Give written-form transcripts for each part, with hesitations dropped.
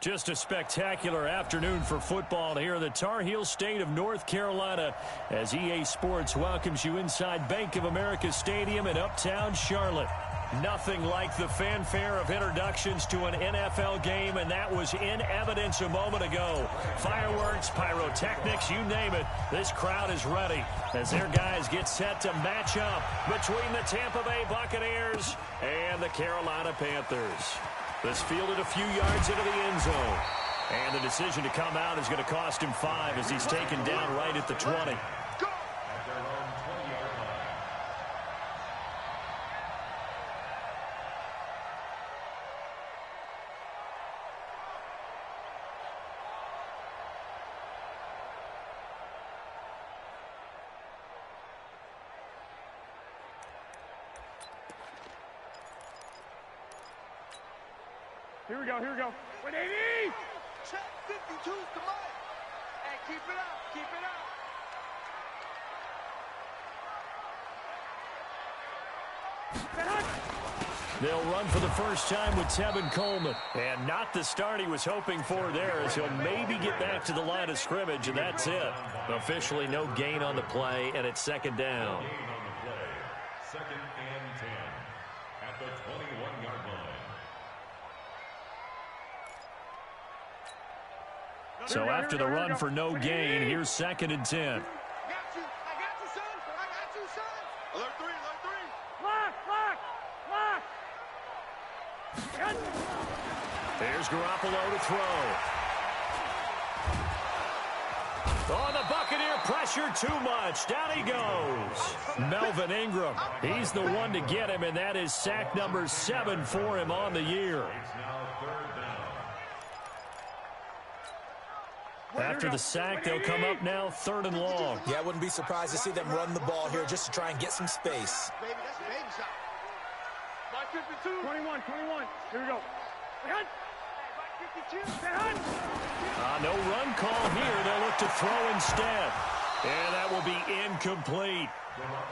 Just a spectacular afternoon for football here in the Tar Heel state of North Carolina as EA Sports welcomes you inside Bank of America Stadium in uptown Charlotte. Nothing like the fanfare of introductions to an NFL game, and that was in evidence a moment ago. Fireworks, pyrotechnics, you name it. This crowd is ready as their guys get set to match up between the Tampa Bay Buccaneers and the Carolina Panthers. This fielded a few yards into the end zone. And the decision to come out is going to cost him 5 as he's taken down right at the 20. Here we go, here we go. 180! Check 52, come on. Hey, keep it up, keep it up. They'll run for the first time with Tevin Coleman. And not the start he was hoping for there, as he'll maybe get back to the line of scrimmage, and that's it. Officially no gain on the play, and it's second down. Second and 10 at the 21-yard line. So after the run for no gain, here's second and 10. I got you, son. I got you, son. Alert 3, alert 3. Lock! There's Garoppolo to throw. Oh, the Buccaneer pressure too much. Down he goes. Melvin Ingram. He's the one to get him, and that is sack number 7 for him on the year. After the sack, they'll come up now 3rd and long. Yeah, I wouldn't be surprised to see them run the ball here just to try and get some space. Baby, that's a baby shot. 21. Here we go. No run call here. They'll look to throw instead. And that will be incomplete.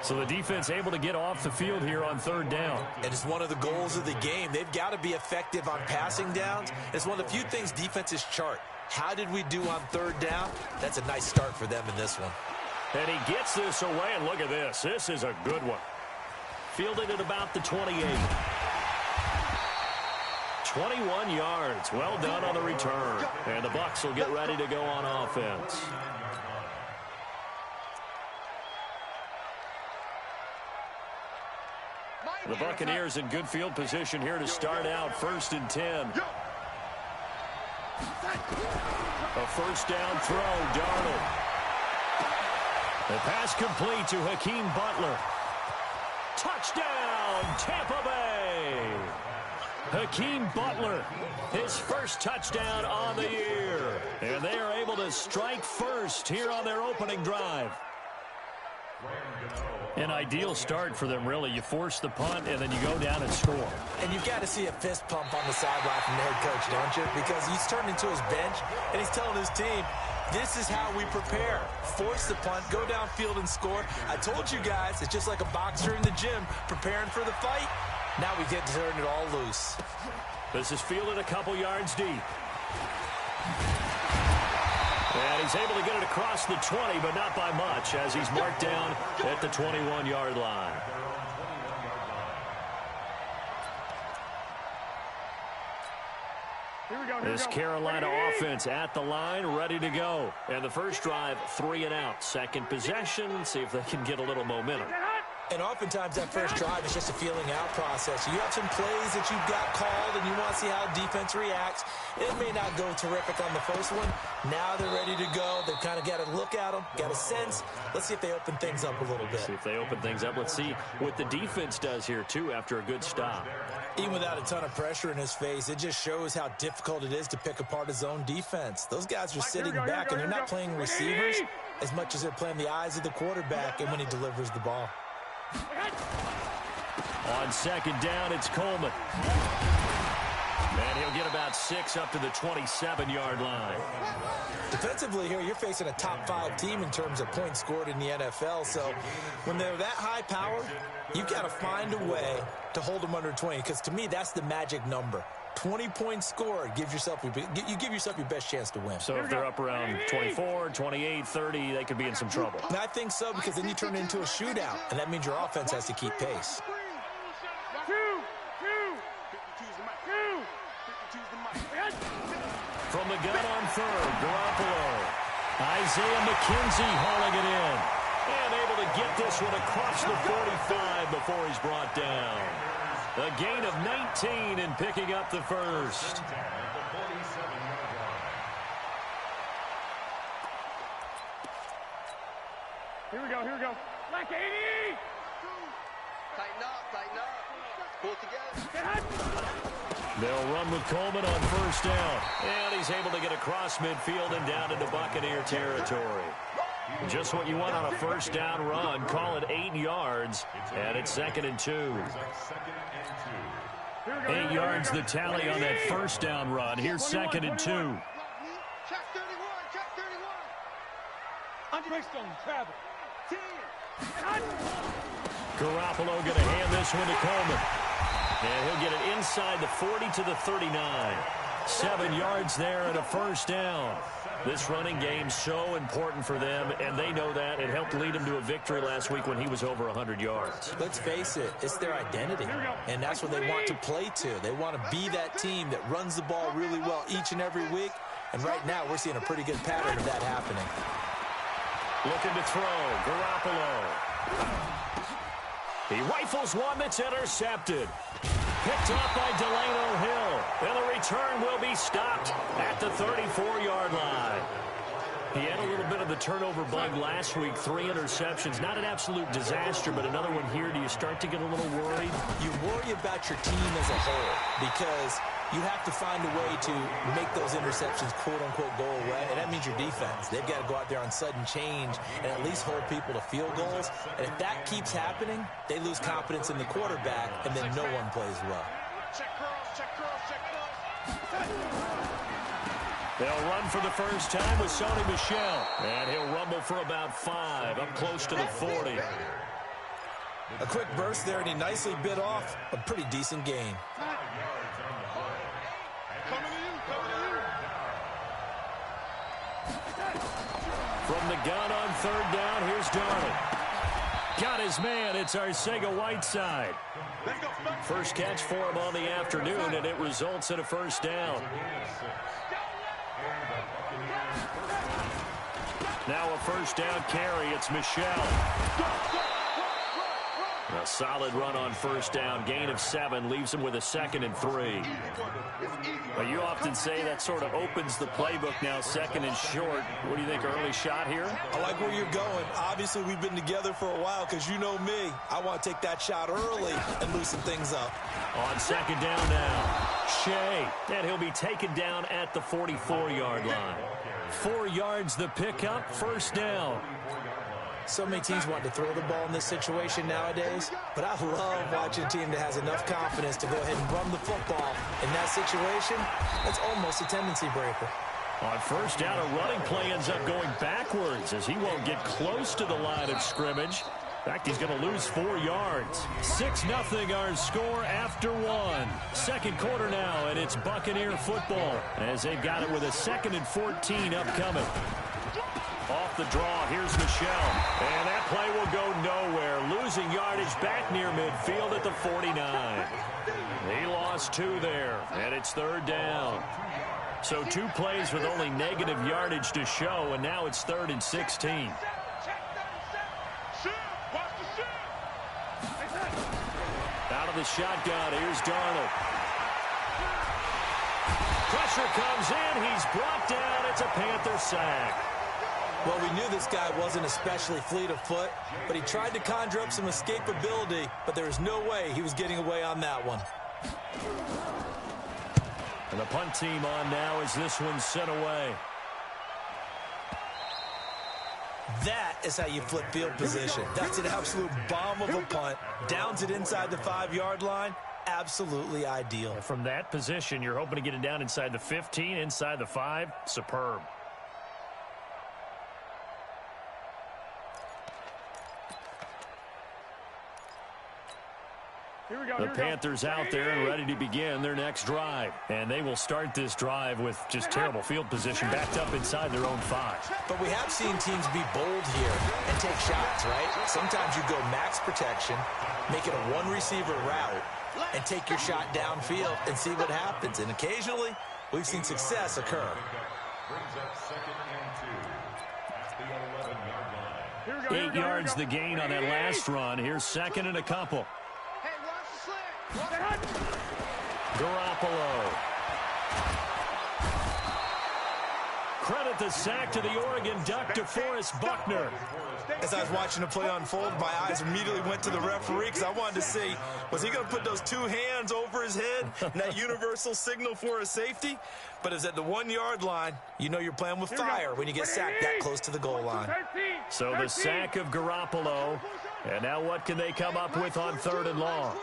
So the defense able to get off the field here on 3rd down. And it's one of the goals of the game. They've got to be effective on passing downs. It's one of the few things defenses chart. How did we do on 3rd down? That's a nice start for them in this one. And he gets this away, and look at this. This is a good one. Fielded at about the 28. 21 yards. Well done on the return. And the Bucs will get ready to go on offense. The Buccaneers in good field position here to start out 1st and 10. A first down throw, Darnold. The pass complete to Hakeem Butler. Touchdown, Tampa Bay. Hakeem Butler, his first touchdown on the year. And they are able to strike first here on their opening drive. An ideal start for them, really. You force the punt, and then you go down and score. And you've got to see a fist pump on the sideline from the head coach, don't you? Because he's turned into his bench, and he's telling his team, this is how we prepare. Force the punt, go downfield and score. I told you guys, it's just like a boxer in the gym preparing for the fight. Now we get to turn it all loose. This is fielded a couple yards deep. And he's able to get it across the 20, but not by much, as he's marked down at the 21-yard line. This Carolina offense at the line, ready to go. And the first drive, 3 and out. Second possession, see if they can get a little momentum. And oftentimes that first drive is just a feeling out process. You have some plays that you've got called and you want to see how defense reacts. It may not go terrific on the first one. Now they're ready to go. They've kind of got to look at them, got a sense. Let's see if they open things up a little bit. See if they open things up. Let's see what the defense does here, too, after a good stop. Even without a ton of pressure in his face, it just shows how difficult it is to pick apart his own defense. Those guys are sitting back, and they're not playing receivers as much as they're playing the eyes of the quarterback and when he delivers the ball. On second down, it's Coleman. And he'll get about 6 up to the 27-yard line. Defensively here, you're facing a top-5 team in terms of points scored in the NFL. So when they're that high power, you've got to find a way to hold them under 20. Because to me, that's the magic number. 20 points scored gives yourself you give yourself your best chance to win. So if they're up around 24, 28, 30, they could be in some trouble. And I think so, because then you turn it into a shootout, and that means your offense has to keep pace. From the gun on third, Garoppolo. Isaiah McKenzie hauling it in. And able to get this one across the 45 before he's brought down. A gain of 19 in picking up the first. Here we go, here we go. Black 80! Tighten up, pull it together. They'll run with Coleman on first down. And he's able to get across midfield and down into Buccaneer territory. Just what you want on a first down run. Call it 8 yards. And it's 2nd and 2. 8 yards the tally on that first down run. Here's 2nd and 2. Check 31, check 31. Brixton, Travis. 10. Garoppolo going to hand this one to Coleman. And he'll get it inside the 40 to the 39. 7 yards there and a first down. This running game's so important for them, and they know that. It helped lead them to a victory last week when he was over 100 yards. Let's face it, it's their identity, and that's what they want to play to. They want to be that team that runs the ball really well each and every week, and right now we're seeing a pretty good pattern of that happening. Looking to throw, Garoppolo. He rifles one that's intercepted. Picked up by Delano Hill. And the return will be stopped at the 34-yard line. He had a little bit of the turnover bug last week. 3 interceptions. Not an absolute disaster, but another one here. Do you start to get a little worried? You worry about your team as a whole because you have to find a way to make those interceptions, quote-unquote, go away, and that means your defense. They've got to go out there on sudden change and at least hold people to field goals. And if that keeps happening, they lose confidence in the quarterback, and then no one plays well. Check curls, check curls, check curls. They'll run for the first time with Sony Michel. And he'll rumble for about 5, up close to the 40. A quick burst there, and he nicely bit off a pretty decent gain. From the gun on third down, here's Darnold. Got his man. It's Arcega-Whiteside. First catch for him on the afternoon, and it results in a first down. Now a first down carry. It's Michel. A solid run on first down. Gain of 7 leaves him with a 2nd and 3. Well, you often say that sort of opens the playbook now, 2nd and short. What do you think, early shot here? I like where you're going. Obviously, we've been together for a while because you know me. I want to take that shot early and loosen things up. On 2nd down now, Shea. And he'll be taken down at the 44-yard line. 4 yards the pickup, first down. So many teams want to throw the ball in this situation nowadays, but I love watching a team that has enough confidence to go ahead and run the football. In that situation, that's almost a tendency breaker. On first down, a running play ends up going backwards as he won't get close to the line of scrimmage. In fact, he's going to lose 4 yards. 6-0 our score after 1. Second quarter now, and it's Buccaneer football as they've got it with a 2nd and 14 upcoming. Off the draw, here's Michel. And that play will go nowhere. Losing yardage back near midfield at the 49. He lost 2 there, and it's 3rd down. So 2 plays with only negative yardage to show, and now it's 3rd and 16. Out of the shotgun, here's Darnold. Pressure comes in, he's brought down, it's a Panther sack. Well, we knew this guy wasn't especially fleet of foot, but he tried to conjure up some escapability, but there was no way he was getting away on that one. And the punt team on now as this one's sent away. That is how you flip field position. That's an absolute bomb of a punt. Downs it inside the 5-yard line, absolutely ideal. And from that position, you're hoping to get it down inside the 15, inside the 5. Superb. Here we go. The Panthers out there and ready to begin their next drive. And they will start this drive with just terrible field position backed up inside their own 5. But we have seen teams be bold here and take shots, right? Sometimes you go max protection, make it a one-receiver route, and take your shot downfield and see what happens. And occasionally, we've seen success occur. Brings up 2nd and 2 at the 11-yard line. 8 yards the gain on that last run. Here's 2nd and a couple. Hey, watch the slant. Garoppolo. Credit the sack to the Oregon Duck, DeForest Buckner. As I was watching the play unfold, my eyes immediately went to the referee because I wanted to see, was he going to put those 2 hands over his head and that universal signal for a safety? But it's at the 1-yard line. You know you're playing with fire when you get sacked that close to the goal line. So the sack of Garoppolo. And now what can they come up with on 3rd and long?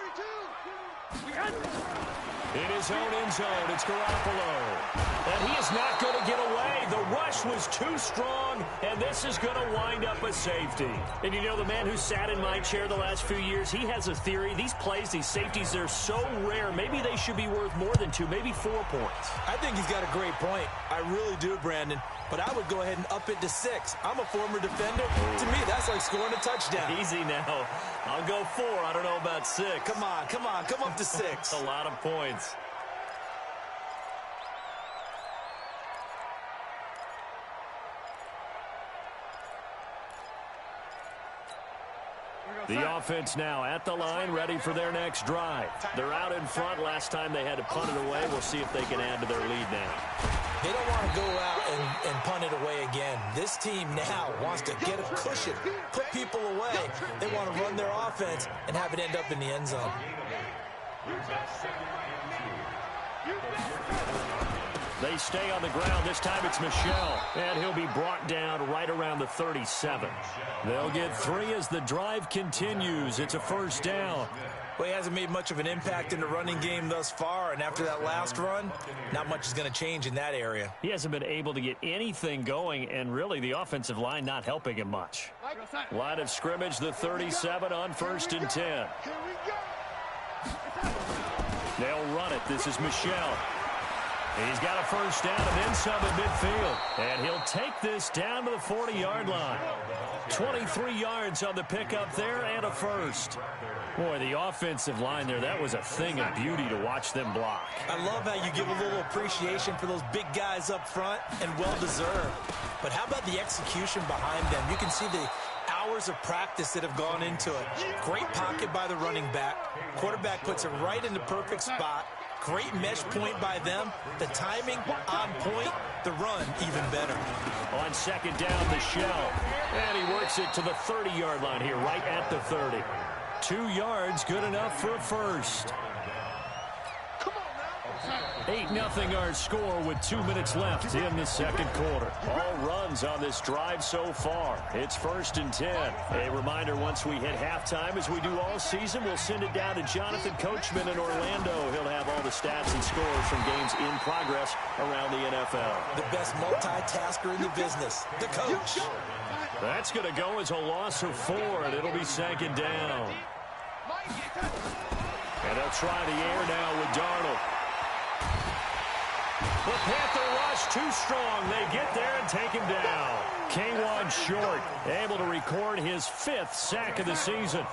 In his own end zone, it's Garoppolo. And he is not going to get away. The rush was too strong, and this is going to wind up a safety. And you know, the man who sat in my chair the last few years, he has a theory. These plays, these safeties, they're so rare. Maybe they should be worth more than 2, maybe 4 points. I think he's got a great point. I really do, Brandon. But I would go ahead and up it to 6. I'm a former defender. To me, that's like scoring a touchdown. Easy now. I'll go 4. I don't know about 6. Come on. Come up to 6. A lot of points. The offense now at the line, ready for their next drive. They're out in front. Last time they had to punt it away. We'll see if they can add to their lead now. They don't want to go out and punt it away again. This team now wants to get a cushion, put people away. They want to run their offense and have it end up in the end zone. They stay on the ground. This time it's Michel. And he'll be brought down right around the 37. They'll get 3 as the drive continues. It's a 1st down. Well, he hasn't made much of an impact in the running game thus far, and after that last run, not much is going to change in that area. He hasn't been able to get anything going, and really the offensive line not helping him much. Line of scrimmage, the 37 on 1st and 10. They'll run it. This is Michel. He's got a 1st down and then some at midfield. And he'll take this down to the 40-yard line. 23 yards on the pickup there and a 1st. Boy, the offensive line there, that was a thing of beauty to watch them block. I love how you give a little appreciation for those big guys up front, and well-deserved. But how about the execution behind them? You can see the hours of practice that have gone into it. Great pocket by the running back. Quarterback puts it right in the perfect spot. Great mesh point by them. The timing on point. The run even better. On 2nd down, Michel. And he works it to the 30-yard line here, right at the 30. 2 yards, good enough for a 1st. 8-0 our score with 2 minutes left in the 2nd quarter. All runs on this drive so far. It's 1st and 10. A reminder, once we hit halftime, as we do all season, we'll send it down to Jonathan Coachman in Orlando. He'll have all the stats and scores from games in progress around the NFL. The best multitasker in the business, the coach. That's going to go as a loss of 4, and it'll be 2nd down. And they'll try the air now with Darnold. The Panther rush too strong. They get there and take him down. K'Wan Short able to record his 5th sack of the season.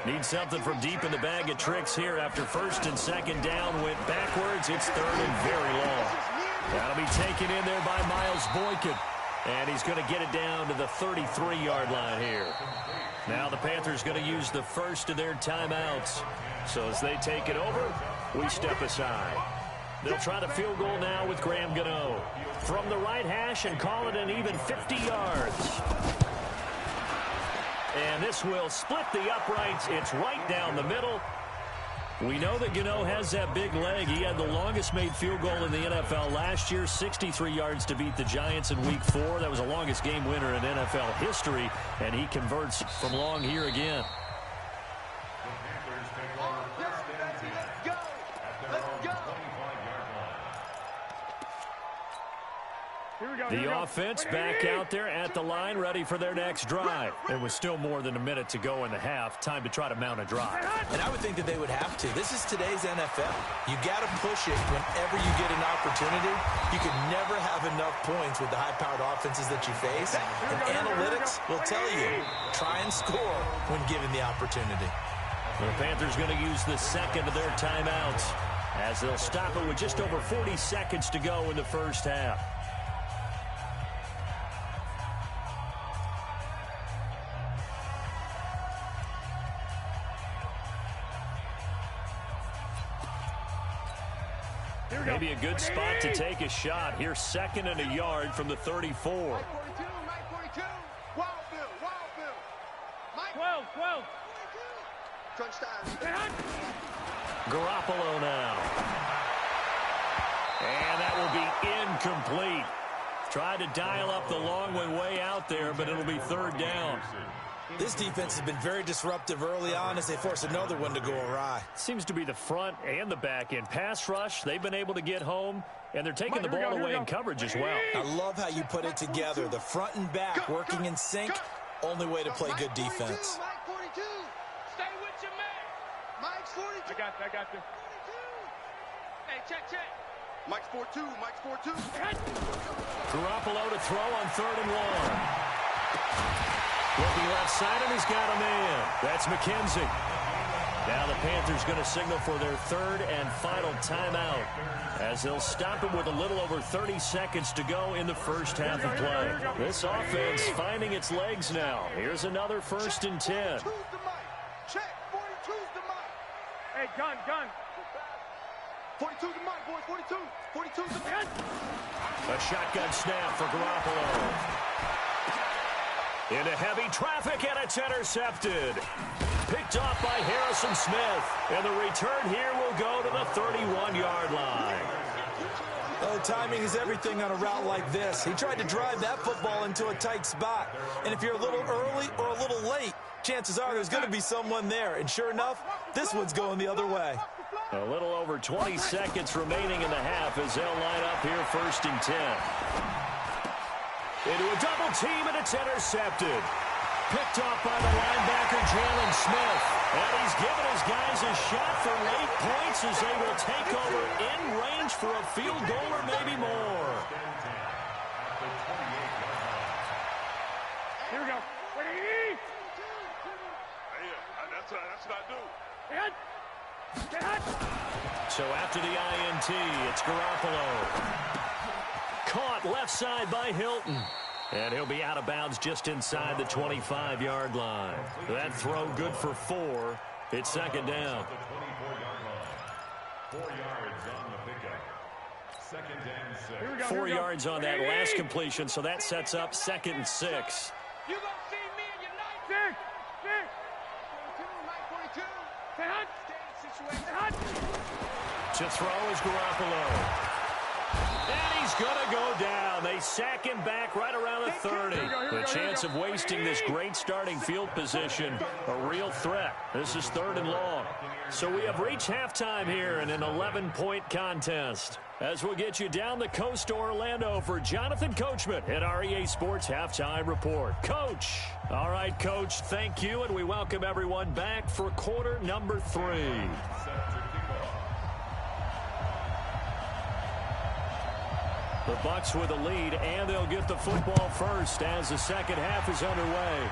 Needs something from deep in the bag of tricks here after 1st and 2nd down went backwards. It's 3rd and very long. That'll be taken in there by Miles Boykin. And he's going to get it down to the 33-yard line here. Now the Panthers going to use the first of their timeouts. So as they take it over, we step aside. They'll try the field goal now with Graham Gano from the right hash and call it an even 50 yards. And this will split the uprights. It's right down the middle. We know that Gano has that big leg. He had the longest made field goal in the NFL last year, 63 yards to beat the Giants in Week 4. That was the longest game winner in NFL history, and he converts from long here again. The offense back out there at the line, ready for their next drive. It was still more than a minute to go in the half. Time to try to mount a drive. And I would think that they would have to. This is today's NFL. You got to push it whenever you get an opportunity. You can never have enough points with the high-powered offenses that you face. And analytics will tell you, try and score when given the opportunity. The Panthers going to use the second of their timeouts as they'll stop it with just over 40 seconds to go in the first half. Maybe a good spot to take a shot. Here's 2nd and a yard from the 34. Mike 42, Mike 42. Wild Bill, Wild Bill. Mike 12. Crunch time. Garoppolo now. And that will be incomplete. Tried to dial up the long way out there, but it'll be 3rd down. This defense has been very disruptive early on as they force another one to go awry. Seems to be the front and the back end. Pass rush, they've been able to get home, and they're taking the ball away in coverage as well. I love how you put it together. The front and back working in sync. Only way to play good defense. Mike 42. Stay with your man. Mike's 42. I got you. 42. Hey, check. Mike's 42. Mike's 42. Garoppolo to throw on 3rd and 1. Looking left side, and he's got a man. That's McKenzie. Now the Panthers going to signal for their 3rd and final timeout as they'll stop it with a little over 30 seconds to go in the first half of play. This offense finding its legs now. Here's another 1st and 10. 42's the Mike. Check. 42's the Mike. Hey, gun. 42's the Mike, boys. 42's the Mike. A shotgun snap for Garoppolo. Into heavy traffic, and it's intercepted. Picked off by Harrison Smith. And the return here will go to the 31-yard line. Oh, timing is everything on a route like this. He tried to drive that football into a tight spot. And if you're a little early or a little late, chances are there's going to be someone there. And sure enough, this one's going the other way. A little over 20 seconds remaining in the half as they'll line up here 1st and 10. Into a double team, and it's intercepted. Picked off by the linebacker, Jalen Smith. And he's given his guys a shot for late points as they will take over in range for a field goal or maybe more. Here we go. That's what I do. So after the INT, it's Garoppolo. Caught left side by Hilton. And he'll be out of bounds just inside the 25-yard line. That throw good for 4. It's 2nd down. 4 yards on the pickup. 2nd and 6. 4 yards on that last completion, so that sets up 2nd and 6. You gonna see me in your night. 42, Mike 42. Stay in situation. To throw is Garoppolo. And he's going to go down. They sack him back right around the 30. The chance of wasting this great starting field position, a real threat. This is 3rd and long. So we have reached halftime here in an 11-point contest. As we'll get you down the coast to Orlando for Jonathan Coachman at our EA Sports Halftime Report. Coach. All right, Coach, thank you, and we welcome everyone back for quarter number 3. The Bucs with a lead, and they'll get the football first as the second half is underway.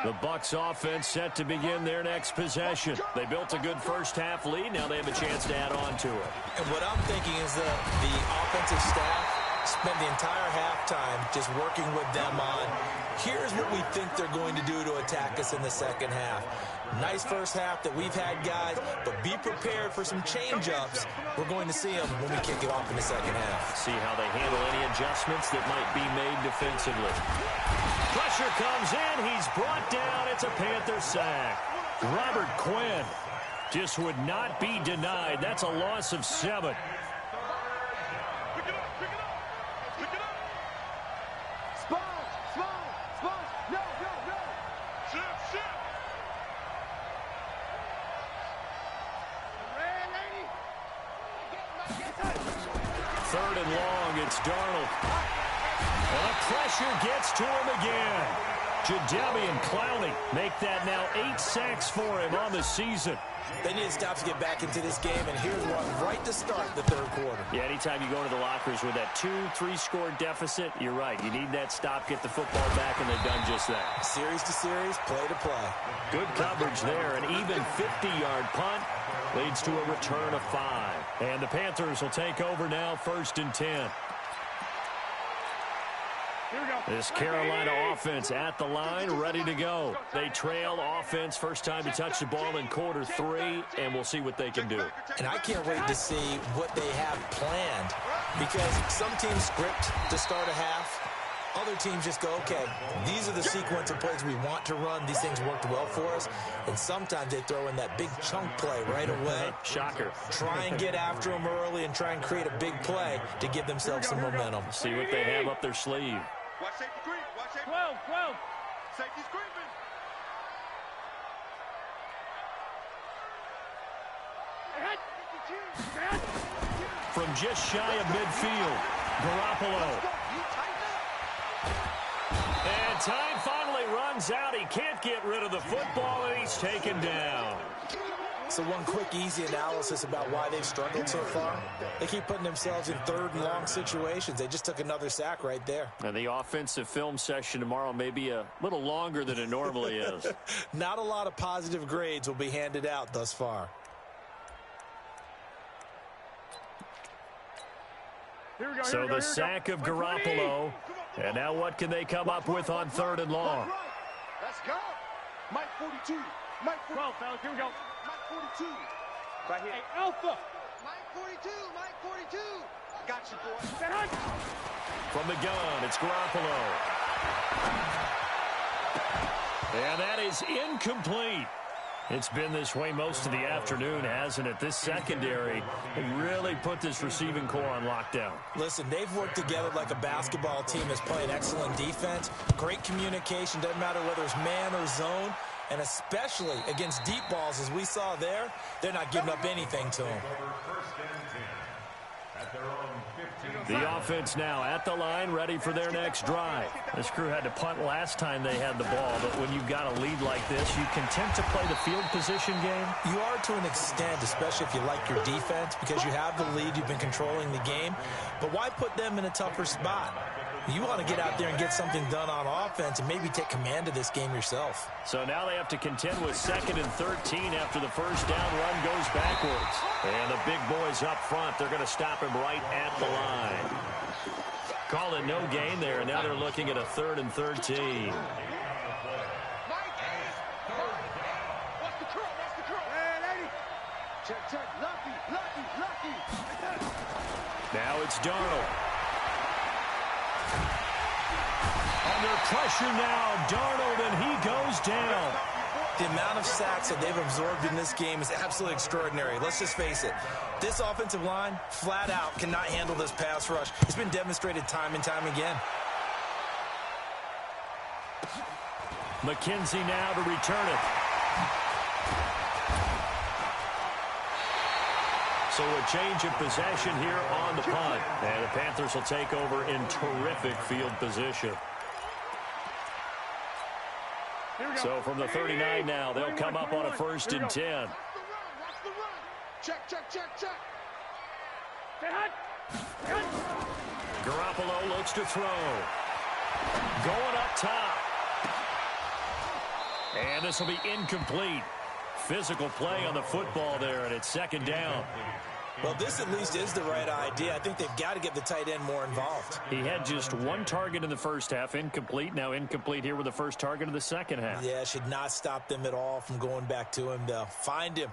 The Bucs offense set to begin their next possession. They built a good first half lead. Now they have a chance to add on to it. And what I'm thinking is that the offensive staff spent the entire halftime just working with them on, here's what we think they're going to do to attack us in the second half. Nice first half that we've had, guys, but be prepared for some change-ups. We're going to see them when we kick it off in the second half. See how they handle any adjustments that might be made defensively. Pressure comes in. He's brought down. It's a Panther sack. Robert Quinn just would not be denied. That's a loss of 7. and long. It's Darnold. And the pressure gets to him again. Jadeveon Clowney make that now 8 sacks for him on the season. They need to stop to get back into this game, and here's one right to start the third quarter. Yeah, anytime you go into the lockers with that 2-3 score deficit, you're right. You need that stop, get the football back, and they've done just that. Series to series, play to play. Good coverage there. An even 50-yard punt leads to a return of 5. And the Panthers will take over now, 1st and 10. This Carolina offense at the line, ready to go. They trail offense first time to touch the ball in quarter 3, and we'll see what they can do. And I can't wait to see what they have planned, because some teams script to start a half. Other teams just go, okay, these are the sequence of plays we want to run. These things worked well for us. And sometimes they throw in that big chunk play right away. Shocker. Try and get after them early and try and create a big play to give themselves some momentum. See what they have up their sleeve. Watch safety creep. Watch safety. 12. Safety's creeping. From just shy of midfield, Garoppolo. And time finally runs out. He can't get rid of the football, and he's taken down. So one quick, easy analysis about why they've struggled so far. They keep putting themselves in third and long situations. They just took another sack right there. And the offensive film session tomorrow may be a little longer than it normally is. Not a lot of positive grades will be handed out thus far. So the sack of Garoppolo. And now what can they come up with on 3rd and long? Let's go. Mike 42. Mike 42. 12, fellas. Here we go. Mike 42. Right here. Hey, Alpha. Mike 42. Mike 42. Got you, boy. From the gun, it's Garoppolo. And that is incomplete. It's been this way most of the afternoon, hasn't it? This secondary really put this receiving core on lockdown. Listen, they've worked together like a basketball team that's playing excellent defense. Great communication, doesn't matter whether it's man or zone. And especially against deep balls, as we saw there, they're not giving up anything to them. The offense now at the line, ready for their next drive. This crew had to punt last time they had the ball, but when you've got a lead like this, you content to play the field position game? You are to an extent, especially if you like your defense, because you have the lead, you've been controlling the game. But why put them in a tougher spot? You want to get out there and get something done on offense and maybe take command of this game yourself. So now they have to contend with 2nd and 13 after the first down run goes backwards. And the big boys up front, they're going to stop him right at the line. Call it no gain there, and now they're looking at a 3rd and 13. Now it's Darnold. Under pressure now, Darnold, and he goes down. The amount of sacks that they've absorbed in this game is absolutely extraordinary. Let's just face it. This offensive line, flat out, cannot handle this pass rush. It's been demonstrated time and time again. McKenzie now to return it. So a change of possession here on the punt. And the Panthers will take over in terrific field position. So from the 39 now, they'll come up on a 1st and 10. Check. Garoppolo looks to throw. Going up top. And this will be incomplete. Physical play on the football there, and it's 2nd down. Well, this at least is the right idea. I think they've got to get the tight end more involved. He had just 1 target in the first half, incomplete. Now incomplete here with the first target of the second half. Yeah, should not stop them at all from going back to him, though. Find him.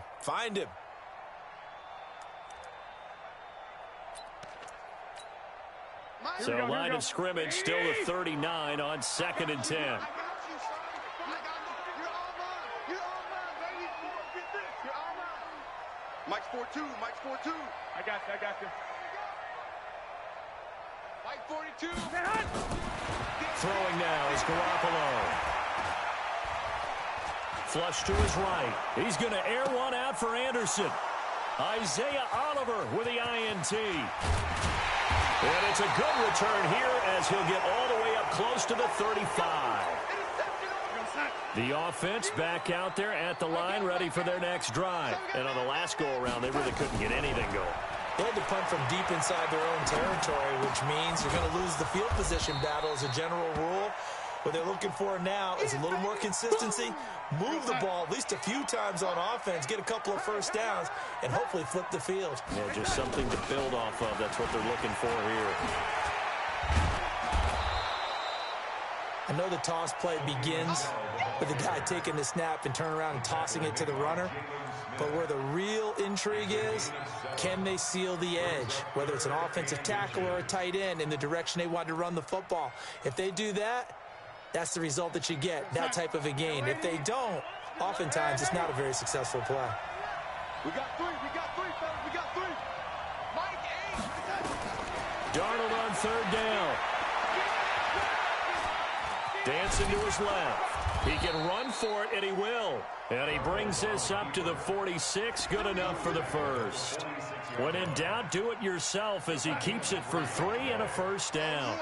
So line of scrimmage still the 39 on 2nd and 10. Mike's 4-2. Mike's 4-2. I got you. Mike 42. Throwing now is Garoppolo. Flush to his right. He's going to air one out for Anderson. Isaiah Oliver with the INT. And it's a good return here as he'll get all the way up close to the 35. The offense back out there at the line, ready for their next drive. And on the last go-around, they really couldn't get anything going. They had to punt from deep inside their own territory, which means you're going to lose the field position battle as a general rule. What they're looking for now is a little more consistency, move the ball at least a few times on offense, get a couple of first downs, and hopefully flip the field. Yeah, just something to build off of. That's what they're looking for here. I know the toss play begins with the guy taking the snap and turn around and tossing it to the runner. But where the real intrigue is, can they seal the edge? Whether it's an offensive tackle or a tight end in the direction they want to run the football. If they do that, that's the result that you get, that type of a gain. If they don't, oftentimes it's not a very successful play. We got three, fellas, we got three. Mike, 8. Darnold on third down. Dancing to his left. He can run for it, and he will. And he brings this up to the 46. Good enough for the first. When in doubt, do it yourself as he keeps it for 3 and a first down.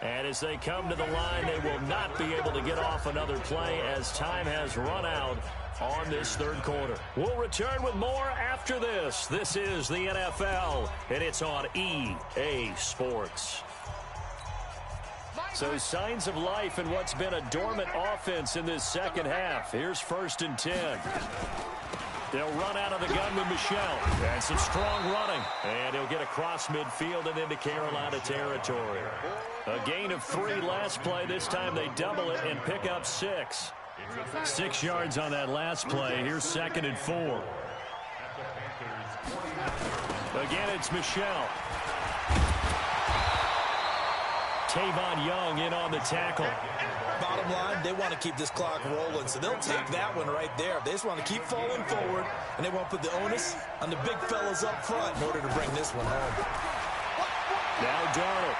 And as they come to the line, they will not be able to get off another play as time has run out on this third quarter. We'll return with more after this. This is the NFL, and it's on EA Sports. So signs of life in what's been a dormant offense in this second half. Here's 1st and 10. They'll run out of the gun with Michelle. And some strong running. And he'll get across midfield and into Carolina territory. A gain of 3 last play. This time they double it and pick up 6. 6 yards on that last play. Here's 2nd and 4. Again, it's Michelle. Tavon Young in on the tackle. Bottom line, they want to keep this clock rolling, so they'll take that one right there. They just want to keep falling forward, and they want to put the onus on the big fellas up front in order to bring this one home. Now Darnold.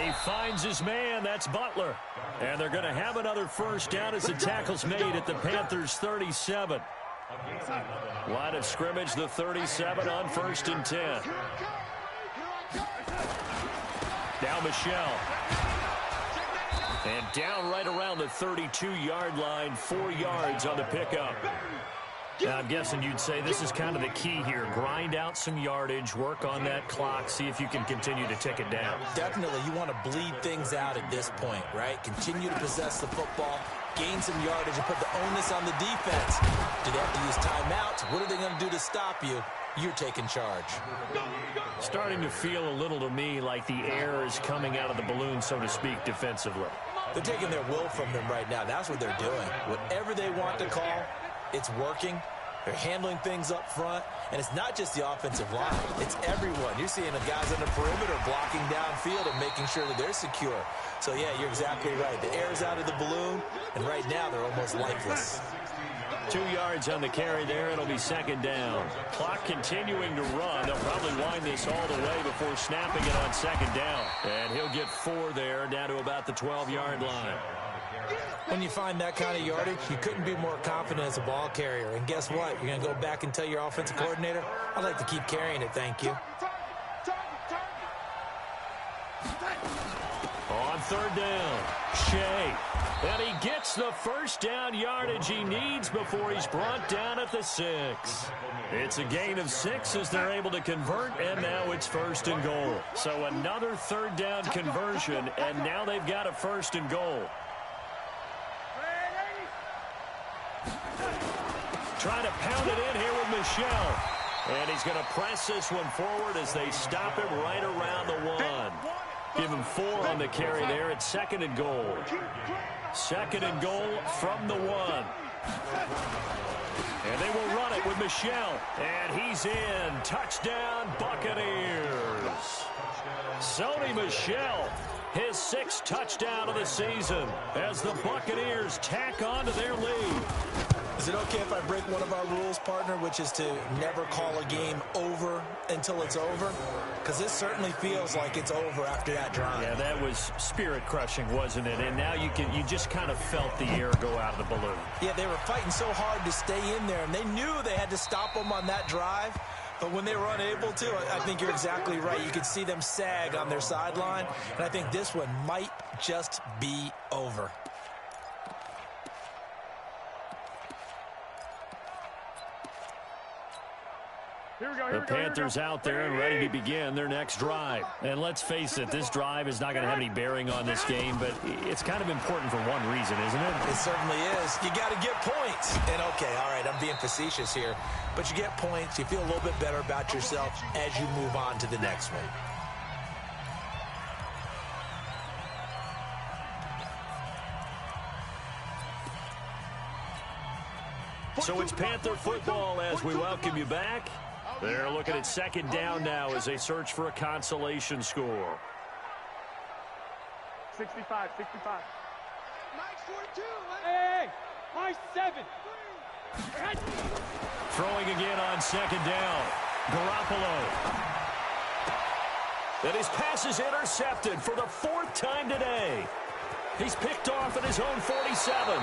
He finds his man. That's Butler. And they're going to have another first down as the tackle's made at the Panthers' 37. Line of scrimmage, the 37 on 1st and 10. Now Michelle. And down right around the 32-yard line, 4 yards on the pickup. Now, I'm guessing you'd say this is kind of the key here. Grind out some yardage, work on that clock, see if you can continue to tick it down. Definitely, you want to bleed things out at this point, right? Continue to possess the football, gain some yardage, and put the onus on the defense. Do they have to use timeouts? What are they going to do to stop you? You're taking charge. Starting to feel a little to me like the air is coming out of the balloon, so to speak, defensively. They're taking their will from them right now. That's what they're doing. Whatever they want to call, it's working. They're handling things up front, and it's not just the offensive line. It's everyone. You're seeing the guys on the perimeter blocking downfield and making sure that they're secure. So, yeah, you're exactly right. The air's out of the balloon, and right now they're almost lifeless. 2 yards on the carry there. It'll be 2nd down. Clock continuing to run. They'll probably wind this all the way before snapping it on 2nd down. And he'll get 4 there, down to about the 12-yard line. When you find that kind of yardage, you couldn't be more confident as a ball carrier. And guess what? You're going to go back and tell your offensive coordinator, I'd like to keep carrying it, thank you. On 3rd down, Shea. And he gets the first down yardage he needs before he's brought down at the 6. It's a gain of 6 as they're able to convert, and now it's 1st and goal. So another 3rd down conversion, and now they've got a 1st and goal. Trying to pound it in here with Michelle. And he's going to press this one forward as they stop him right around the 1. Give him 4 on the carry there. It's 2nd and goal. 2nd and goal from the 1. And they will run it with Michelle. And he's in. Touchdown, Buccaneers. Sony Michel, his 6th touchdown of the season as the Buccaneers tack on to their lead. Is it okay if I break one of our rules, partner, which is to never call a game over until it's over? Because this certainly feels like it's over after that drive. Yeah, that was spirit-crushing, wasn't it? And now you just kind of felt the air go out of the balloon. Yeah, they were fighting so hard to stay in there, and they knew they had to stop them on that drive. But when they were unable to, I think you're exactly right. You could see them sag on their sideline, and I think this one might just be over. The Panthers out there and ready to begin their next drive. And let's face it, this drive is not going to have any bearing on this game, but it's kind of important for one reason, isn't it? It certainly is. You got to get points. And, okay, all right, I'm being facetious here. But you get points, you feel a little bit better about yourself as you move on to the next one. So it's Panther football as we welcome you back. They're looking at 2nd down now as they search for a consolation score. 65, 65. Mike's 42. Hey, Mike's 7. Throwing again on 2nd down. Garoppolo. And his pass is intercepted for the 4th time today. He's picked off at his own 47.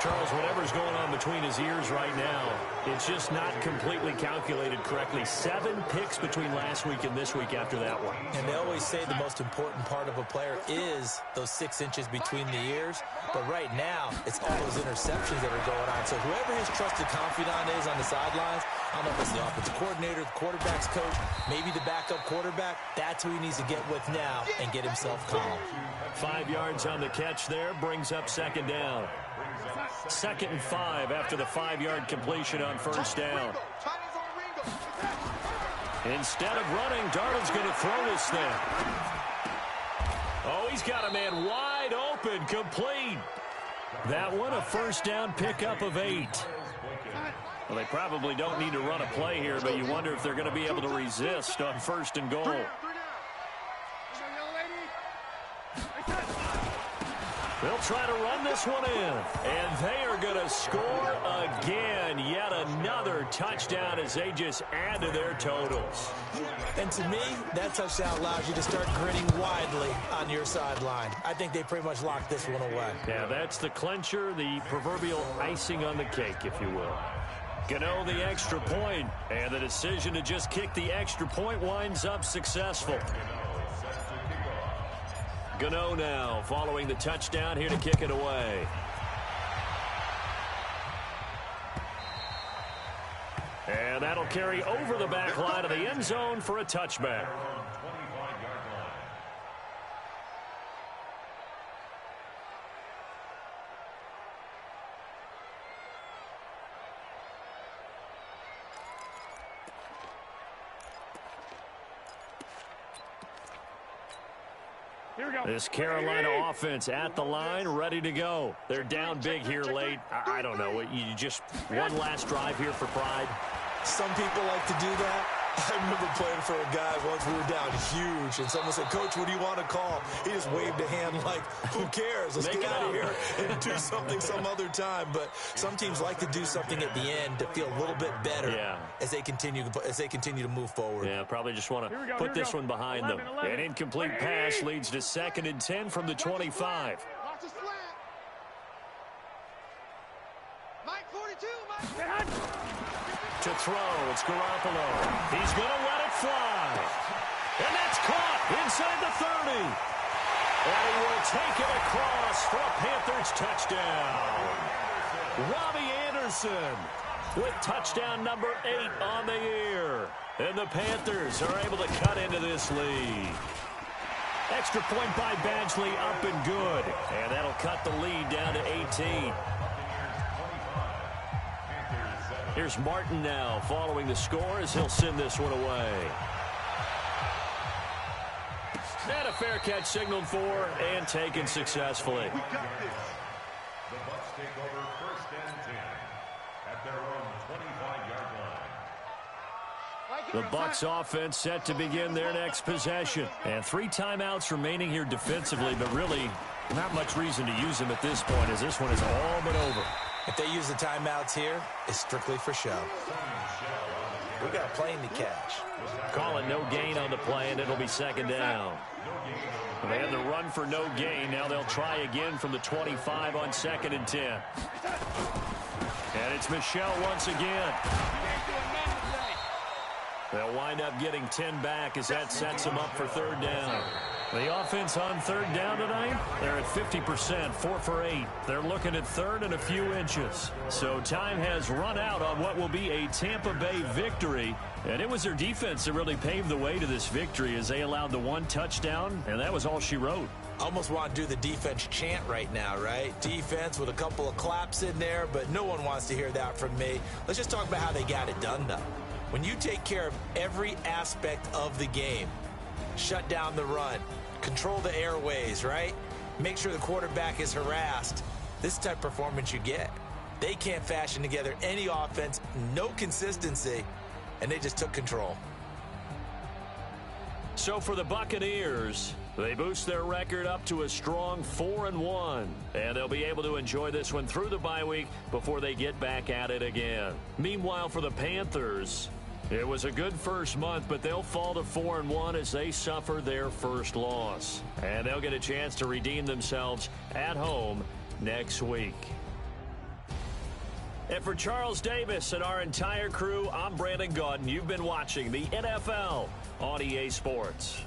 Charles, whatever's going on between his ears right now, it's just not completely calculated correctly. 7 picks between last week and this week after that one. And they always say the most important part of a player is those 6 inches between the ears. But right now, it's all those interceptions that are going on. So whoever his trusted confidant is on the sidelines, I don't know if it's the offensive coordinator, the quarterback's coach, maybe the backup quarterback, that's who he needs to get with now and get himself calm. 5 yards on the catch there, brings up 2nd down. 2nd and 5 after the 5-yard completion on 1st down. Instead of running, Darnold's going to throw this thing. Oh, he's got a man wide open, complete. That one, a 1st down pickup of 8. Well, they probably don't need to run a play here, but you wonder if they're going to be able to resist on 1st and goal. They'll try to run this one in, and they are going to score again. Yet another touchdown as they just add to their totals. And to me, that touchdown allows you to start grinning widely on your sideline. I think they pretty much locked this one away. Yeah, that's the clincher, the proverbial icing on the cake, if you will. Gano the extra point, and the decision to just kick the extra point winds up successful. Gano now following the touchdown here to kick it away. And that'll carry over the back line of the end zone for a touchback. This Carolina offense at the line, ready to go. They're down big here late. I don't know. You just one last drive here for pride. Some people like to do that. I remember playing for a guy once. We were down huge, and someone said, "Coach, what do you want to call?" He just waved a hand like, "Who cares? Let's get out of here and do something some other time." But some teams like to do something at the end to feel a little bit better as they continue to move forward. Yeah, probably just want to put this one behind them. An incomplete pass leads to 2nd and 10 from the 25. Mike 42, Mike. To throw, it's Garoppolo. He's going to let it fly. And that's caught inside the 30. And he will take it across for a Panthers touchdown. Robbie Anderson with touchdown number 8 on the year. And the Panthers are able to cut into this lead. Extra point by Badgley, up and good. And that'll cut the lead down to 18. Here's Martin now following the score as he'll send this one away. And a fair catch signaled for and taken successfully. We got this. The Bucs take over 1st and 10 at their own 25-yard line. The Bucs offense set to begin their next possession. And 3 timeouts remaining here defensively, but really not much reason to use them at this point as this one is all but over. If they use the timeouts here, it's strictly for show. We got a plane to catch. Call it no gain on the play, and it'll be second down. They had the run for no gain. Now they'll try again from the 25 on 2nd and 10. And it's Michelle once again. They'll wind up getting 10 back as that sets them up for 3rd down. The offense on 3rd down tonight, they're at 50%, 4 for 8. They're looking at 3rd and a few inches. So time has run out on what will be a Tampa Bay victory. And it was their defense that really paved the way to this victory as they allowed the 1 touchdown, and that was all she wrote. Almost want to do the defense chant right now, right? Defense with a couple of claps in there, but no one wants to hear that from me. Let's just talk about how they got it done, though. When you take care of every aspect of the game, shut down the run, control the airways, right? Make sure the quarterback is harassed. This type of performance you get. They can't fashion together any offense, no consistency, and they just took control. So for the Buccaneers, they boost their record up to a strong 4-1. And they'll be able to enjoy this one through the bye week before they get back at it again. Meanwhile, for the Panthers, it was a good first month, but they'll fall to 4-1 as they suffer their first loss. And they'll get a chance to redeem themselves at home next week. And for Charles Davis and our entire crew, I'm Brandon Gaudin. You've been watching the NFL on EA Sports.